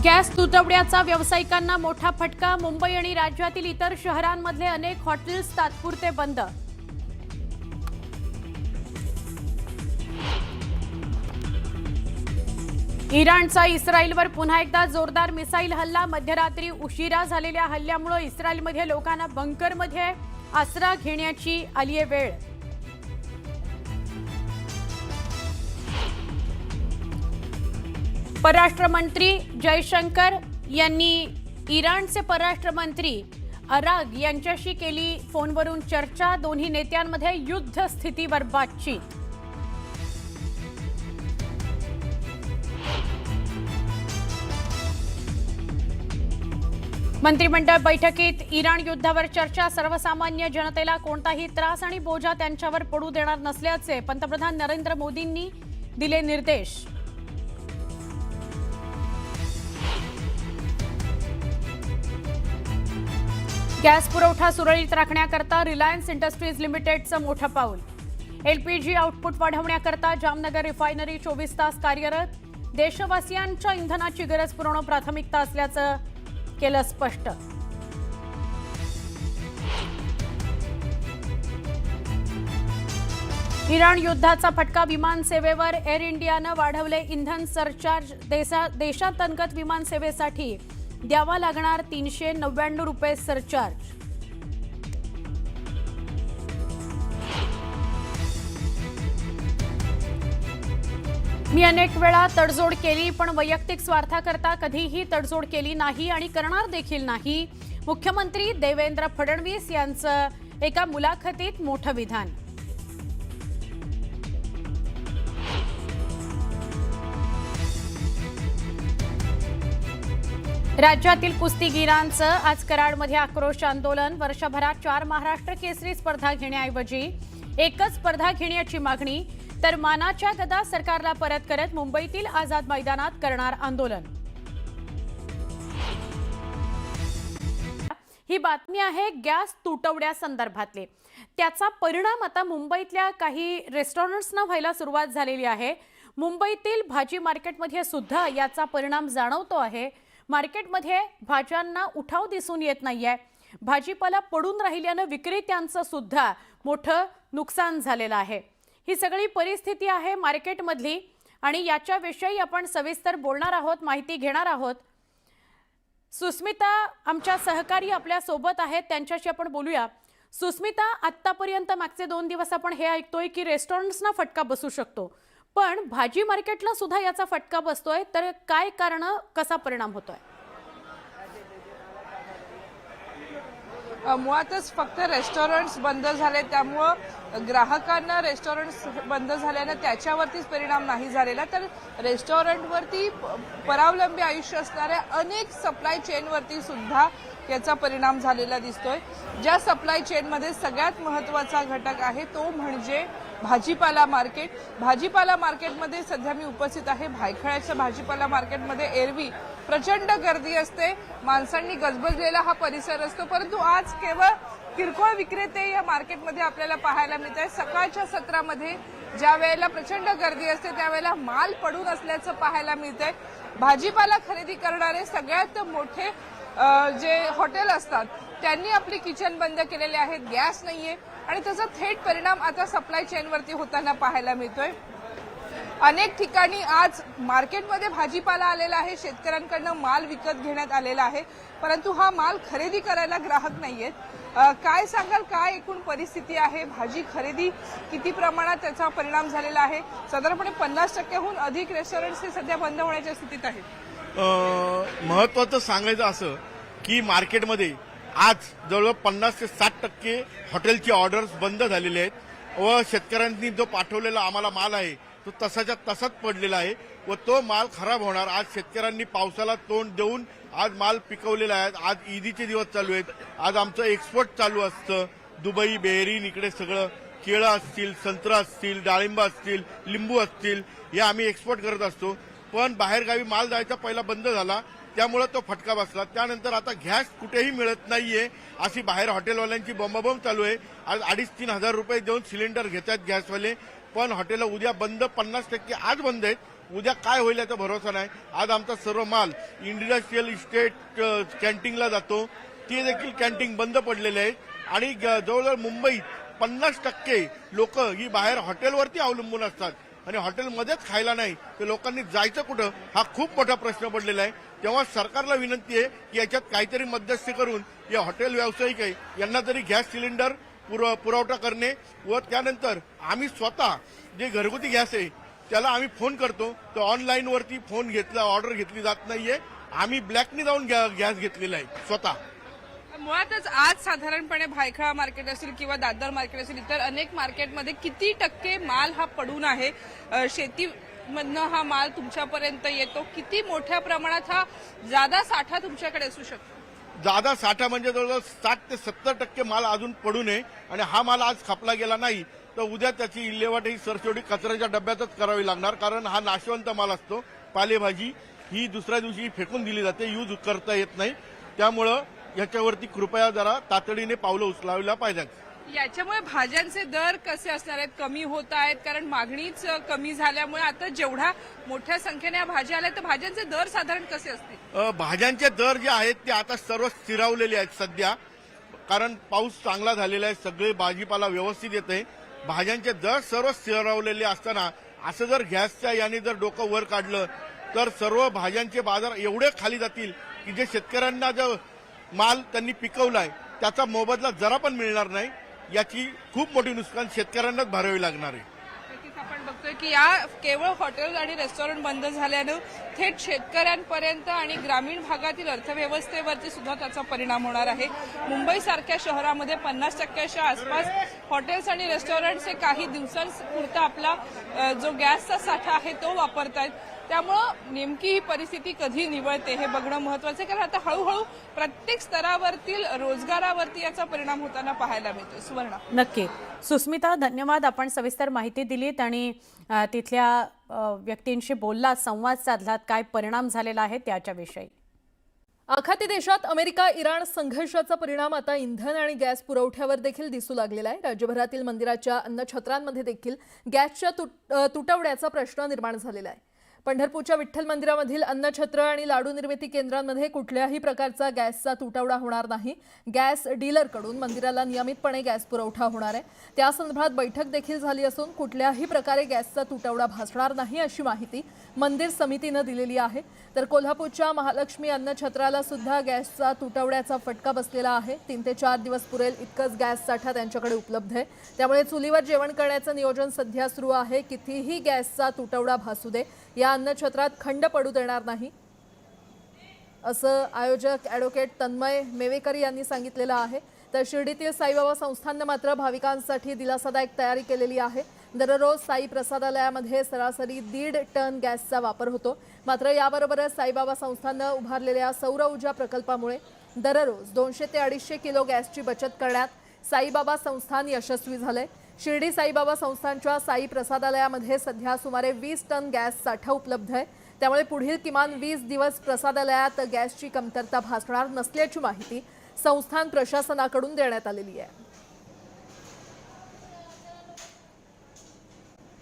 Gas तुटवड्याचा व्यावसायिकांना मोठा फटका। मुंबई आणि राज्यातील इतर शहरांमधले अनेक हॉटेल्स तात्पुरते बंद। इराणचा इस्रायलवर पुन्हा एकदा जोरदार मिसाईल हल्ला। मध्यरात्री उशिरा झालेल्या हल्ल्यामुळे इस्रायलमध्ये लोकांना बंकरमध्ये आसरा घेण्याची आलीये वेळ। परराष्ट्र मंत्री जयशंकर यांनी इराणचे परराष्ट्र मंत्री अराग यांच्याशी केली फोनवरून चर्चा। दोन्ही नेत्यांमध्ये युद्ध स्थितीवर बातचीत। मंत्रिमंडळ बैठकीत इराण युद्धावर चर्चा। सर्वसामान्य जनतेला कोणताही त्रास आणि बोजा त्यांच्यावर पडू देणार नसल्याचे पंतप्रधान नरेंद्र मोदींनी दिले निर्देश। गॅस पुरवठा सुरळीत राखण्याकरता रिलायन्स इंडस्ट्रीज लिमिटेडचं मोठं पाऊल। एलपीजी आउटपुट वाढवण्याकरता जामनगर रिफायनरी 24 तास कार्यरत। देशवासियांच्या इंधनाची गरज पुरवणं प्राथमिकता असल्याचं केलं स्पष्ट। इराण युद्धाचा फटका विमान सेवेवर। एअर इंडियानं वाढवले इंधन सरचार्ज। देशांतर्गत विमान सेवेसाठी द्यावा लागणार 399 रुपये सरचार्ज। मी अनेक वेळा तडजोड केली, पण वैयक्तिक स्वार्थाकरता कधीही तडजोड केली नाही आणि करणार देखील नाही। मुख्यमंत्री देवेंद्र फडणवीस यांचं एका मुलाखतीत मोठं विधान। राज्यातील कुस्तीगीरांचं आज कराडमध्ये आक्रोश आंदोलन। वर्षभरात 4 महाराष्ट्र केसरी स्पर्धा घेण्याऐवजी एकच स्पर्धा घेण्याची मागणी, तर मानाच्या गदा सरकारला परत करत मुंबईतील आझाद मैदानात करणार आंदोलन। ही बातमी आहे गॅस तुटवड्यासंदर्भातली। त्याचा परिणाम आता मुंबईतल्या काही रेस्टॉरंट्सना व्हायला सुरुवात झालेली आहे। मुंबईतील भाजी मार्केटमध्ये सुद्धा याचा परिणाम जाणवतो आहे। मार्केटमध्ये भाज्यांना उठाव दिसून येत नाहीये। भाजीपाला पडून राहिल्यानं विक्रेत्यांचं सुद्धा मोठं नुकसान झालेलं आहे। ही सगळी परिस्थिती आहे मार्केटमधली आणि याच्याविषयी आपण सविस्तर बोलणार आहोत, माहिती घेणार आहोत। सुस्मिता आमच्या सहकारी आपल्या सोबत आहेत, त्यांच्याशी आपण बोलूया। सुस्मिता, आत्तापर्यंत मागचे 2 दिवस आपण हे ऐकतोय की रेस्टॉरंट्सना फटका बसू शकतो, पण भाजी मार्केटला सुद्धा याचा फटका बसतोय, तर काय कारण, कसा परिणाम होतोय? मुळातच फक्त रेस्टॉरंट्स बंद झाले, त्यामुळं ग्राहकांना रेस्टॉरंट्स बंद झाल्यानं त्याच्यावरतीच परिणाम नाही झालेला, तर रेस्टॉरंटवरती परावलंबी आयुष्य असणाऱ्या अनेक सप्लाय चेनवरती सुद्धा याचा परिणाम झालेला दिसतोय। ज्या सप्लाय चेनमध्ये सगळ्यात महत्त्वाचा घटक आहे तो म्हणजे भाजीपाला मार्केट। भाजीपाला मार्केटमध्ये सध्या मी उपस्थित आहे। भायखळ्याच्या भाजीपाला मार्केटमध्ये एरवी प्रचंड गर्दी असते, माणसांनी गजबजलेला हा परिसर असतो, परंतु आज केवळ किरकोळ विक्रेते या मार्केटमध्ये आपल्याला पाहायला मिळत आहे। सकाळच्या सत्रामध्ये ज्या वेळेला प्रचंड गर्दी असते त्यावेळेला माल पडून असल्याचं पाहायला मिळतंय। भाजीपाला खरेदी करणारे सगळ्यात मोठे जे हॉटेल असतात त्यांनी आपले किचन बंद केलेले आहेत, गॅस नाहीये आणि त्याचा थेट परिणाम आता सप्लाय चेनवरती होताना पाहायला मिळतोय। अनेक ठिकाणी आज मार्केटमध्ये भाजीपाला आलेला आहे, शेतकऱ्यांकडून माल विकत घेण्यात आलेला आहे, परंतु हा माल खरेदी करायला ग्राहक नाहीयेत। काय सांगाल, काय एकूण परिस्थिती आहे? भाजी खरेदी किती प्रमाणात त्याचा परिणाम झालेला आहे? साधारणपणे 50%हून अधिक रेस्टॉरंट्स हे सध्या बंद होण्याच्या स्थितीत आहेत। महत्वाचं सांगायचं असं की मार्केटमध्ये आज जवळजवळ 50 ते 60% हॉटेलची ऑर्डर्स बंद झालेले आहेत व शेतकऱ्यांनी जो पाठवलेला आम्हाला माल आहे तो तसाच्या तसाच पडलेला आहे व तो माल खराब होणार। आज शेतकऱ्यांनी पावसाला तोंड देऊन आज माल पिकवलेला आहे। आज ईदीचे दिवस चालू आहेत, आज आमचं एक्सपोर्ट चालू असतं। दुबई, बेहरीन इकडे सगळं केळं असतील, संत्रा असतील, डाळिंब असतील, लिंबू असतील, हे आम्ही एक्सपोर्ट करत असतो, पण बाहेरगावी माल जायचा पहिला बंद झाला, त्यामुळे तो फटका बसला। त्यानंतर आता गॅस कुठेही मिळत नाहीये अशी बाहेर हॉटेलवाल्यांची बोंबाबोंब चालू आहे। आज 2,500-3,000 रुपये देऊन सिलेंडर घेतात गॅसवाले, पण हॉटेल उद्या बंद, 50% आज बंद आहेत, उद्या काय होईल याचा भरोसा नाही. आज आमचा सर्व माल इंडस्ट्रियल इस्टेट कॅन्टीनला जातो, ते देखील कॅन्टीन बंद पडलेले आहेत आणि जवळजवळ मुंबईत 50% लोक ही बाहेर हॉटेलवरती अवलंबून असतात आणि हॉटेलमध्येच खायला नाही तर लोकांनी जायचं कुठं हा खूप मोठा प्रश्न पडलेला आहे. तेव्हा सरकारला विनंती आहे की याच्यात काहीतरी मध्यस्थी करून या हॉटेल व्यावसायिक आहे यांना तरी गॅस सिलेंडर पुरवठा करणे व त्यानंतर आम्ही स्वतः जे घरगुती गॅस आहे त्याला आम्ही फोन करतो तर ऑनलाईन वरती फोन घेतला ऑर्डर घेतली जात नाहीये. आम्ही ब्लॅकनी जाऊन गॅस घेतलेला आहे स्वतः. मुळातच आज साधारणपणे भायखळा मार्केट असेल किंवा दादर मार्केट असेल इतर अनेक मार्केटमध्ये किती टक्के माल हा पडून आहे? शेतीमधनं हा माल तुमच्यापर्यंत येतो, किती मोठ्या प्रमाणात हा जादा साठा तुमच्याकडे असू शकतो? जादा साठा म्हणजे जवळजवळ 60 ते 70% माल अजून पडू नये आणि हा माल आज खपला गेला नाही तर उद्या त्याची विल्हेवाट ही सरसोडी कचऱ्याच्या डब्यातच करावी लागणार. कारण हा नाशवंत माल असतो. पालेभाजी ही दुसऱ्या दिवशी फेकून दिली जाते, यूज करता येत नाही. त्यामुळं याच्यावरती कृपया जरा तातडीने पावलं उचलायला पाहिजेत. याच्यामुळे भाज्यांचे दर कसे असणार आहेत? कमी होत आहेत कारण मागणीच कमी झाल्यामुळे आता जेवढ्या मोठ्या संख्येने या भाज्या आल्या तर भाज्यांचे दर साधारण कसे असतील? भाज्यांचे दर जे आहेत ते आता सर्व स्थिरावलेले आहेत सध्या, कारण पाऊस चांगला झालेला आहे, सगळे भाजीपाला व्यवस्थित येत आहे. भाज्यांचे दर सर्व स्थिरावलेले असताना असं जर गॅसच्या याने जर डोकं वर काढलं तर सर्व भाज्यांचे बाजार एवढे खाली जातील की जे शेतकऱ्यांना जो माल त्यांनी पिकवलाय त्याचा मोबदला जरा पण मिळणार नाही. याची खूप मोठी नुकसान शेतकऱ्यांनाच भरावी लागणार आहे. नक्कीच आपण बघतोय की या केवळ हॉटेल आणि रेस्टॉरंट बंद झाल्यानं थेट शेतकऱ्यांपर्यंत आणि ग्रामीण भागातील अर्थव्यवस्थेवरती सुद्धा त्याचा परिणाम होणार आहे. मुंबईसारख्या शहरामध्ये 50%च्या आसपास हॉटेल्स आणि रेस्टॉरंट्स हे काही दिवसांपुरता आपला जो गॅसचा साठा आहे तो वापरतायत. त्यामुळं नेमकी ही परिस्थिती कधी निवळते हे बघणं महत्वाचं आहे, कारण आता हळूहळू प्रत्येक स्तरावरील रोजगारावरती याचा परिणाम होताना पाहायला मिळतो. सुवर्णा. नक्की सुस्मिता, धन्यवाद. आपण सविस्तर माहिती दिलीत आणि तिथल्या व्यक्तींशी बोललात, संवाद साधलात, काय परिणाम झालेला आहे त्याच्याविषयी. आखाती देशात अमेरिका इराण संघर्षाचा परिणाम आता इंधन आणि गॅस पुरवठ्यावर देखील दिसू लागलेला आहे. राज्यभरातील मंदिराच्या अन्नछत्रांमध्ये देखील गॅसच्या तुटवड्याचा प्रश्न निर्माण झालेला आहे. पंढरपूरच्या विठ्ठल मंदिरामधील अन्नछत्र आणि लाडू निर्मिती केंद्रांमध्ये कुठल्याही प्रकारचा गॅसचा तुटवडा होणार नाही. गॅस डीलरकडून मंदिराला नियमितपणे गॅस पुरवठा होणार आहे. त्या संदर्भात बैठक देखील झाली असून कुठल्याही प्रकारे गॅसचा तुटवडा भासणार नाही अशी माहिती मंदिर समितीनं दिलेली आहे. तर कोल्हापूरच्या महालक्ष्मी अन्नछत्राला सुद्धा गॅसचा तुटवड्याचा फटका बसलेला आहे. 3 ते 4 दिवस पुरेल इतकंच गॅस साठा त्यांच्याकडे उपलब्ध आहे. त्यामुळे चुलीवर जेवण करण्याचं नियोजन सध्या सुरू आहे. कितीही गॅसचा तुटवडा भासू दे, या अन्नछत्रात खंड पडू देणार नाही असं आयोजक ॲडव्होकेट तन्मय मेवेकर यांनी सांगितलेलं आहे. तर शिर्डीतील साईबाबा संस्थाननं मात्र भाविकांसाठी दिलासादायक तयारी केलेली आहे. दररोज साई प्रसादालयामध्ये सरासरी 1.5 टन गॅसचा वापर होतो. मात्र याबरोबरच साईबाबा संस्थाननं उभारलेल्या सौर ऊर्जा प्रकल्पामुळे दररोज 200 ते 250 किलो गॅसची बचत करण्यात साईबाबा संस्थान यशस्वी झालंय. शिर्डी साईबाबा संस्थानच्या साई प्रसादालयामध्ये सध्या सुमारे 20 टन गॅस साठा उपलब्ध आहे. त्यामुळे पुढील किमान 20 दिवस प्रसादालयात गॅसची कमतरता भासणार नसल्याची माहिती संस्थान प्रशासनाकडून देण्यात आलेली आहे.